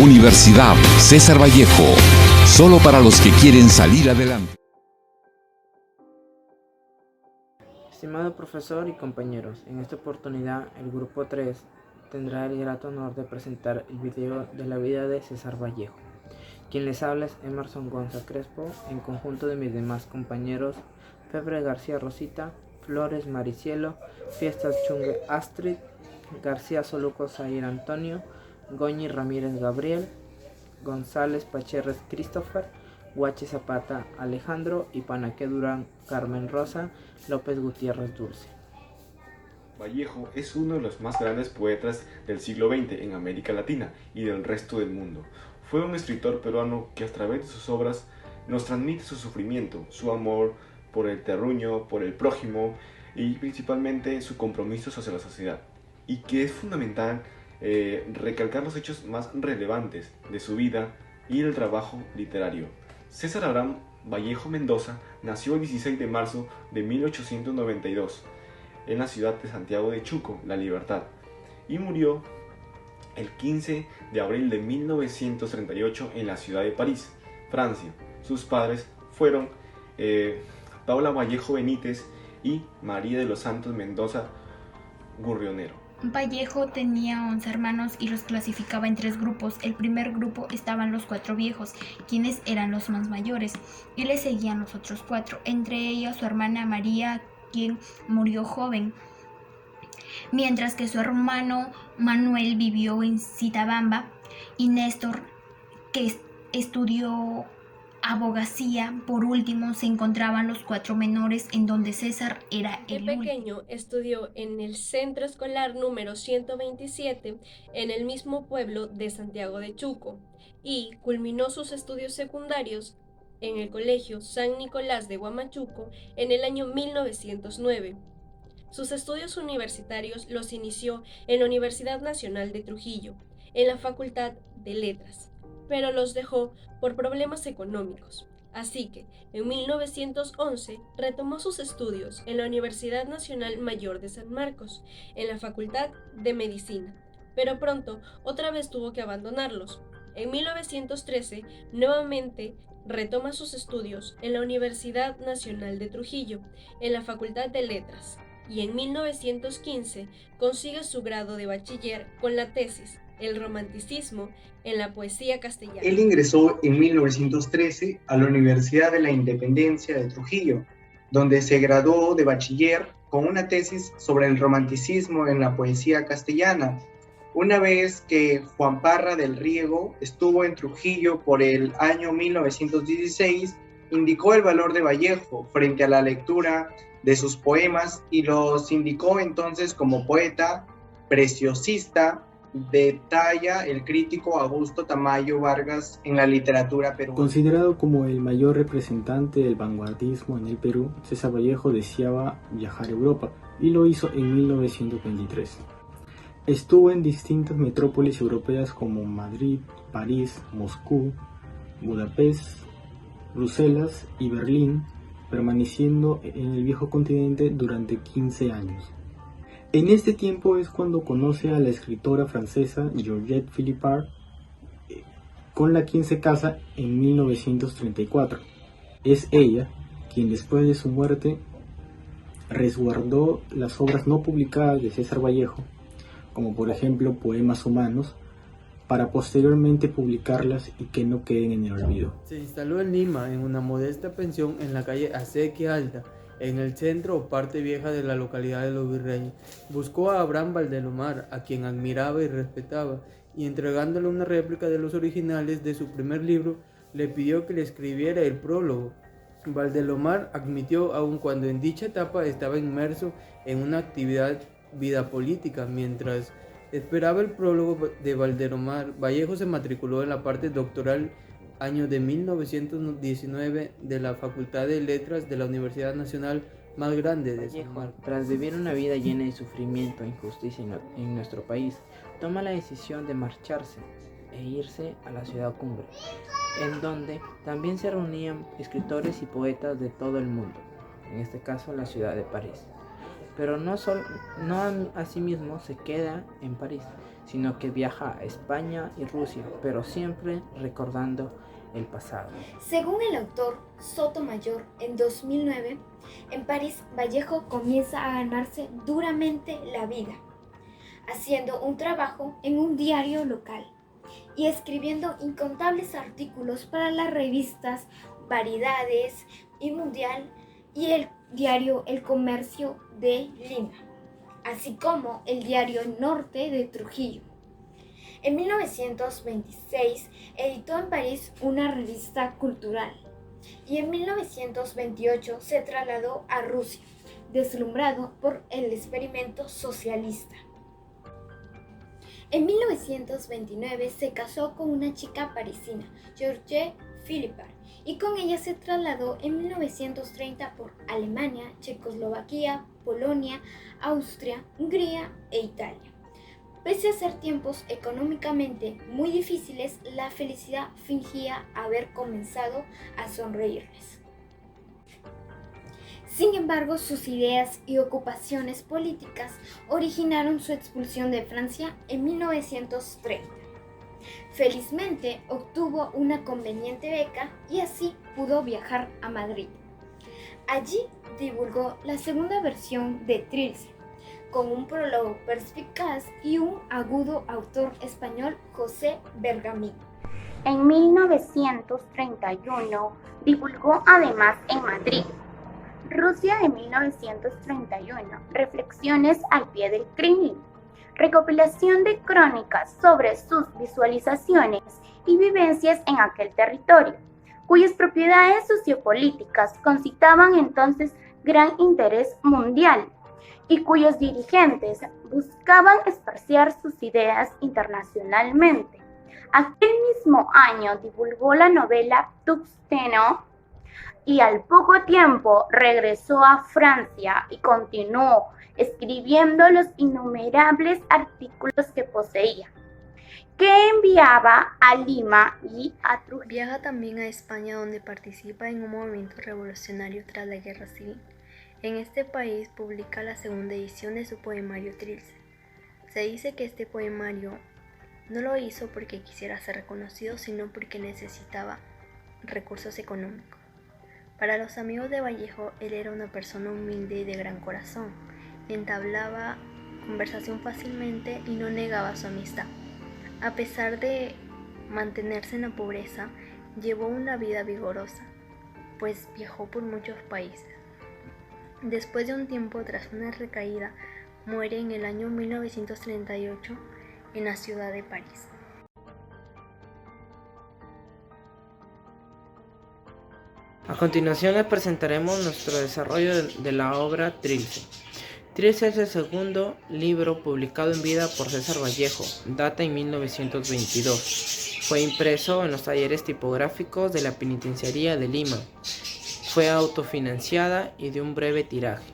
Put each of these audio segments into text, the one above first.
Universidad César Vallejo, solo para los que quieren salir adelante. Estimado profesor y compañeros, en esta oportunidad el grupo 3 tendrá el grato honor de presentar el video de la vida de César Vallejo. Quien les habla es Emerson Gonza Crespo, en conjunto de mis demás compañeros Febre García Rosita, Flores Maricielo, Fiestas Chungue Astrid, García Soluco Zair Antonio, Goñi Ramírez Gabriel, González Pacherres Christopher, Huachi Zapata Alejandro y Panaque Durán Carmen Rosa, López Gutiérrez Dulce. Vallejo es uno de los más grandes poetas del siglo XX en América Latina y del resto del mundo. Fue un escritor peruano que a través de sus obras nos transmite su sufrimiento, su amor por el terruño, por el prójimo y principalmente su compromiso hacia la sociedad. Y que es fundamental recalcar los hechos más relevantes de su vida y el trabajo literario. César Abraham Vallejo Mendoza nació el 16 de marzo de 1892 en la ciudad de Santiago de Chuco, La Libertad, y murió el 15 de abril de 1938 en la ciudad de París, Francia. Sus padres fueron Paula Vallejo Benítez y María de los Santos Mendoza Gurrionero. Vallejo tenía 11 hermanos y los clasificaba en 3 grupos. El primer grupo estaban los 4 viejos, quienes eran los más mayores, y le seguían los otros 4, entre ellos su hermana María, quien murió joven, mientras que su hermano Manuel vivió en Citabamba, y Néstor, que estudió abogacía. Por último se encontraban los 4 menores, en donde César era el pequeño estudió en el centro escolar número 127 en el mismo pueblo de Santiago de Chuco y culminó sus estudios secundarios en el colegio San Nicolás de Huamachuco en el año 1909. Sus estudios universitarios los inició en la Universidad Nacional de Trujillo, en la Facultad de Letras, pero los dejó por problemas económicos. Así que, en 1911, retomó sus estudios en la Universidad Nacional Mayor de San Marcos, en la Facultad de Medicina, pero pronto otra vez tuvo que abandonarlos. En 1913, nuevamente retoma sus estudios en la Universidad Nacional de Trujillo, en la Facultad de Letras, y en 1915 consigue su grado de bachiller con la tesis El romanticismo en la poesía castellana. Él ingresó en 1913 a la Universidad de la Independencia de Trujillo, donde se graduó de bachiller con una tesis sobre el romanticismo en la poesía castellana. Una vez que Juan Parra del Riego estuvo en Trujillo por el año 1916, indicó el valor de Vallejo frente a la lectura de sus poemas y los indicó entonces como poeta preciosista. Detalla el crítico Augusto Tamayo Vargas en la literatura peruana. Considerado como el mayor representante del vanguardismo en el Perú, César Vallejo deseaba viajar a Europa y lo hizo en 1923. Estuvo en distintas metrópolis europeas como Madrid, París, Moscú, Budapest, Bruselas y Berlín, permaneciendo en el viejo continente durante 15 años. En este tiempo es cuando conoce a la escritora francesa Georgette Philippard, con la quien se casa en 1934. Es ella quien después de su muerte resguardó las obras no publicadas de César Vallejo, como por ejemplo Poemas Humanos, para posteriormente publicarlas y que no queden en el olvido. Se instaló en Lima en una modesta pensión en la calle Acequia Alta, en el centro o parte vieja de la localidad de Los Virreyes. Buscó a Abraham Valdelomar, a quien admiraba y respetaba, y entregándole una réplica de los originales de su primer libro, le pidió que le escribiera el prólogo. Valdelomar admitió, aun cuando en dicha etapa estaba inmerso en una actividad vida política. Mientras esperaba el prólogo de Valdelomar, Vallejo se matriculó en la parte doctoral año de 1919 de la Facultad de Letras de la Universidad Nacional más grande de San Marcos. Tras vivir una vida llena de sufrimiento e injusticia en nuestro país, toma la decisión de marcharse e irse a la ciudad cumbre, en donde también se reunían escritores y poetas de todo el mundo, en este caso la ciudad de París. Pero no asimismo se queda en París, sino que viaja a España y Rusia, pero siempre recordando el pasado. Según el autor Sotomayor, en 2009, en París, Vallejo comienza a ganarse duramente la vida, haciendo un trabajo en un diario local y escribiendo incontables artículos para las revistas Variedades y Mundial y el diario El Comercio de Lima, así como el diario Norte de Trujillo. En 1926 editó en París una revista cultural y en 1928 se trasladó a Rusia, deslumbrado por el experimento socialista. En 1929 se casó con una chica parisina, George Philippard, y con ella se trasladó en 1930 por Alemania, Checoslovaquia, Polonia, Austria, Hungría e Italia. Pese a ser tiempos económicamente muy difíciles, la felicidad fingía haber comenzado a sonreírles. Sin embargo, sus ideas y ocupaciones políticas originaron su expulsión de Francia en 1930. Felizmente obtuvo una conveniente beca y así pudo viajar a Madrid. Allí divulgó la segunda versión de Trilce, con un prólogo perspicaz y un agudo autor español, José Bergamín. En 1931 divulgó además en Madrid, Rusia de 1931, Reflexiones al pie del Kremlin, recopilación de crónicas sobre sus visualizaciones y vivencias en aquel territorio, cuyas propiedades sociopolíticas concitaban entonces gran interés mundial y cuyos dirigentes buscaban esparciar sus ideas internacionalmente. Aquel mismo año divulgó la novela Tuxteno y al poco tiempo regresó a Francia y continuó escribiendo los innumerables artículos que poseía, que enviaba a Lima y a Trujillo. Viaja también a España, donde participa en un movimiento revolucionario tras la Guerra Civil. En este país publica la segunda edición de su poemario Trilce. Se dice que este poemario no lo hizo porque quisiera ser reconocido, sino porque necesitaba recursos económicos. Para los amigos de Vallejo, él era una persona humilde y de gran corazón. Entablaba conversación fácilmente y no negaba su amistad. A pesar de mantenerse en la pobreza, llevó una vida vigorosa, pues viajó por muchos países. Después de un tiempo, tras una recaída, muere en el año 1938 en la ciudad de París. A continuación les presentaremos nuestro desarrollo de la obra Trilce. Trilce es el segundo libro publicado en vida por César Vallejo, data en 1922. Fue impreso en los talleres tipográficos de la Penitenciaría de Lima. Fue autofinanciada y de un breve tiraje.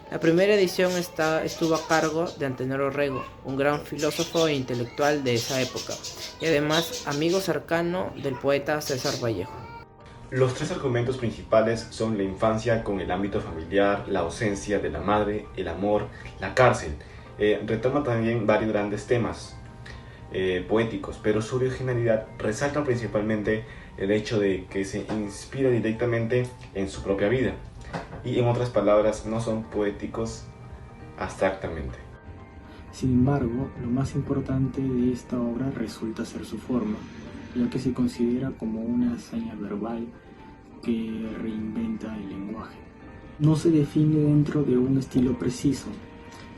La primera edición estuvo a cargo de Antenor Orrego, un gran filósofo e intelectual de esa época, y además amigo cercano del poeta César Vallejo. Los tres argumentos principales son la infancia con el ámbito familiar, la ausencia de la madre, el amor, la cárcel. Retoma también varios grandes temas poéticos, pero su originalidad resalta principalmente el hecho de que se inspira directamente en su propia vida y, en otras palabras, no son poéticos abstractamente. Sin embargo, lo más importante de esta obra resulta ser su forma, ya que se considera como una hazaña verbal que reinventa el lenguaje. No se define dentro de un estilo preciso,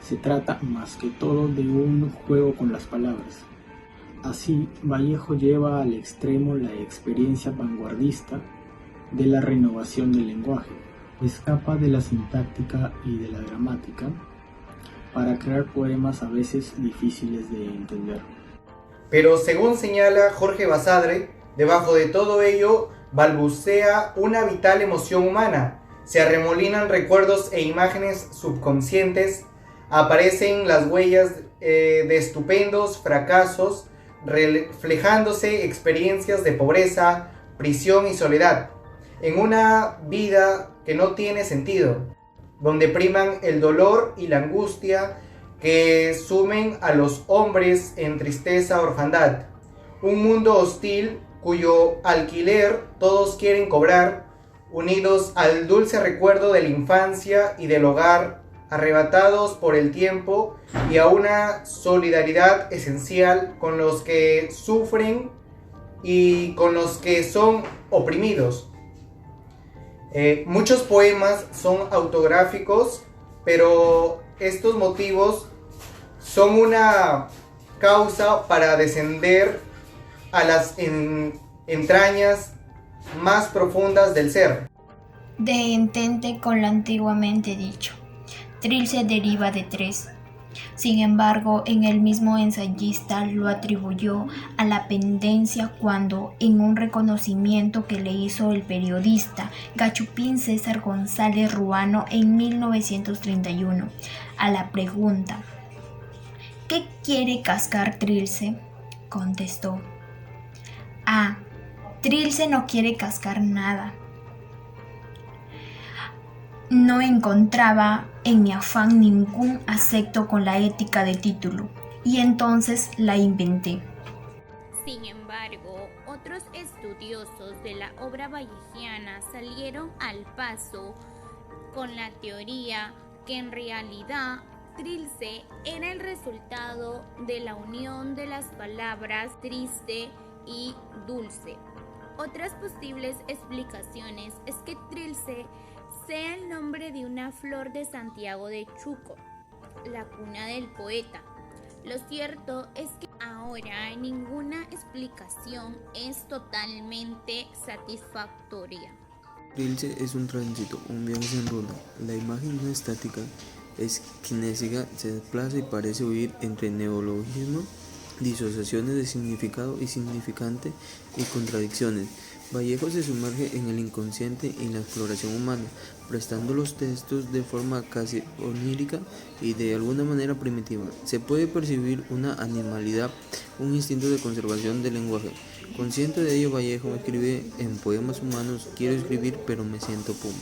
se trata más que todo de un juego con las palabras. Así, Vallejo lleva al extremo la experiencia vanguardista de la renovación del lenguaje, escapa de la sintáctica y de la gramática para crear poemas a veces difíciles de entender. Pero según señala Jorge Basadre, debajo de todo ello balbucea una vital emoción humana, se arremolinan recuerdos e imágenes subconscientes, aparecen las huellas de estupendos fracasos, reflejándose experiencias de pobreza, prisión y soledad, en una vida que no tiene sentido, donde priman el dolor y la angustia que sumen a los hombres en tristeza, orfandad. Un mundo hostil cuyo alquiler todos quieren cobrar, unidos al dulce recuerdo de la infancia y del hogar, arrebatados por el tiempo y a una solidaridad esencial con los que sufren y con los que son oprimidos. Muchos poemas son autográficos, pero estos motivos son una causa para descender a las entrañas más profundas del ser. De entente con lo antiguamente dicho. Trilce deriva de tres. Sin embargo, en el mismo ensayista lo atribuyó a la pendencia cuando, en un reconocimiento que le hizo el periodista Gachupín César González Ruano en 1931, a la pregunta ¿qué quiere cascar Trilce?, contestó: Trilce no quiere cascar nada. No encontraba en mi afán ningún acepto con la ética de título, y entonces la inventé. Sin embargo, otros estudiosos de la obra vallejiana salieron al paso con la teoría que en realidad Trilce era el resultado de la unión de las palabras triste y dulce. Otras posibles explicaciones es que Trilce sea el nombre de una flor de Santiago de Chuco, la cuna del poeta. Lo cierto es que ahora ninguna explicación es totalmente satisfactoria. Trilce es un tránsito, un viaje sin ruta. La imagen no estática, es kinésica, se desplaza y parece huir entre neologismo, disociaciones de significado y significante y contradicciones. Vallejo se sumerge en el inconsciente y en la exploración humana, prestando los textos de forma casi onírica y de alguna manera primitiva. Se puede percibir una animalidad, un instinto de conservación del lenguaje. Consciente de ello, Vallejo escribe en Poemas Humanos: quiero escribir pero me siento puma.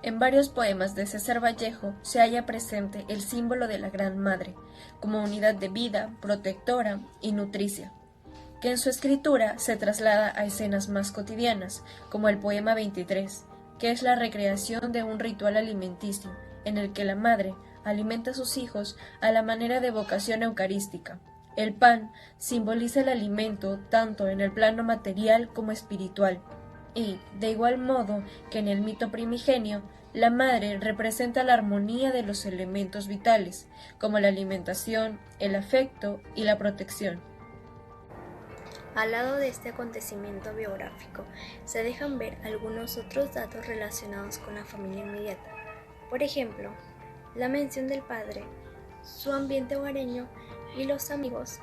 En varios poemas de César Vallejo se halla presente el símbolo de la Gran Madre, como unidad de vida, protectora y nutricia, que en su escritura se traslada a escenas más cotidianas, como el poema 23, que es la recreación de un ritual alimenticio, en el que la madre alimenta a sus hijos a la manera de vocación eucarística. El pan simboliza el alimento tanto en el plano material como espiritual, y, de igual modo que en el mito primigenio, la madre representa la armonía de los elementos vitales, como la alimentación, el afecto y la protección. Al lado de este acontecimiento biográfico, se dejan ver algunos otros datos relacionados con la familia inmediata. Por ejemplo, la mención del padre, su ambiente hogareño y los amigos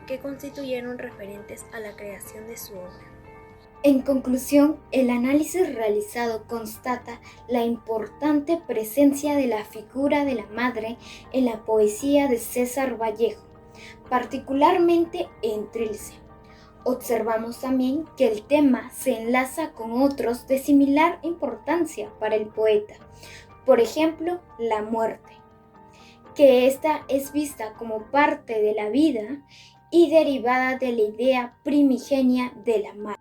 que constituyeron referentes a la creación de su obra. En conclusión, el análisis realizado constata la importante presencia de la figura de la madre en la poesía de César Vallejo, particularmente en Trilce. Observamos también que el tema se enlaza con otros de similar importancia para el poeta, por ejemplo, la muerte, que ésta es vista como parte de la vida y derivada de la idea primigenia de la madre.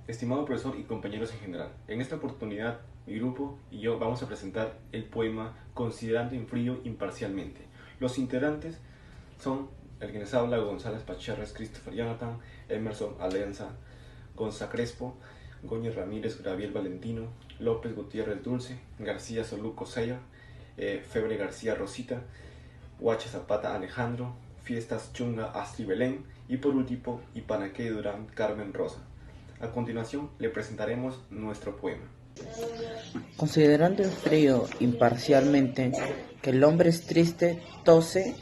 Estimado profesor y compañeros en general, en esta oportunidad mi grupo y yo vamos a presentar el poema Considerando en frío imparcialmente. Los integrantes son el que les habla: González Pacherres, Christopher Jonathan, Emerson Alenza, Gonza Crespo, Góñez Ramírez, Gabriel Valentino, López Gutiérrez Dulce, García Soluco Seya, Febre García Rosita, Huacha Zapata Alejandro, Fiestas Chunga Astri Belén y por último Ipanaque Durán Carmen Rosa. A continuación le presentaremos nuestro poema. Considerando en frío imparcialmente que el hombre es triste, tose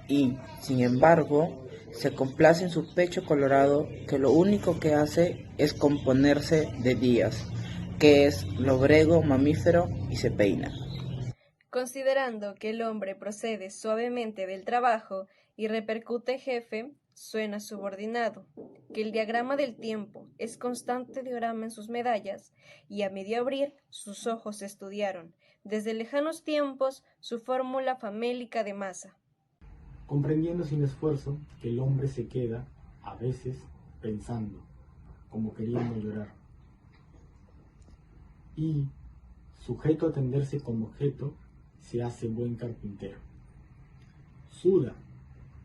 y, sin embargo, se complace en su pecho colorado, que lo único que hace es componerse de días, que es lobrego mamífero y se peina. Considerando que el hombre procede suavemente del trabajo y repercute jefe, suena subordinado, que el diagrama del tiempo es constante diorama en sus medallas, y a medio abrir sus ojos estudiaron, desde lejanos tiempos, su fórmula famélica de masa. Comprendiendo sin esfuerzo que el hombre se queda, a veces, pensando, como queriendo llorar. Y, sujeto a tenderse como objeto, se hace buen carpintero. Suda,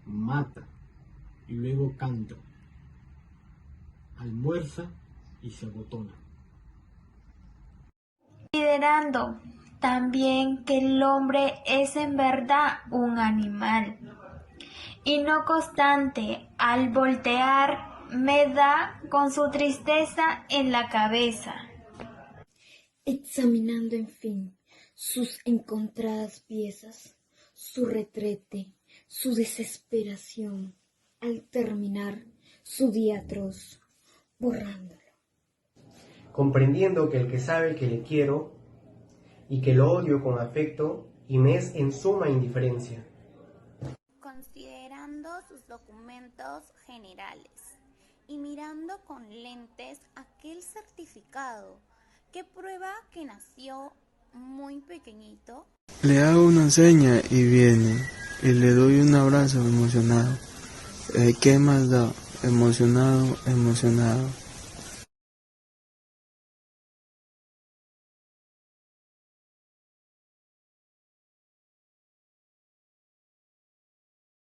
mata, y luego canta. Almuerza y se abotona. Considerando también que el hombre es en verdad un animal, y no constante al voltear, me da con su tristeza en la cabeza. Examinando en fin sus encontradas piezas, su retrete, su desesperación, al terminar su día atroz, borrándolo. Comprendiendo que el que sabe que le quiero y que lo odio con afecto y me es en suma indiferencia. Considerando sus documentos generales y mirando con lentes aquel certificado que prueba que nació muy pequeñito. Le hago una seña y viene, y le doy un abrazo emocionado. ¿Qué más da? Emocionado, emocionado.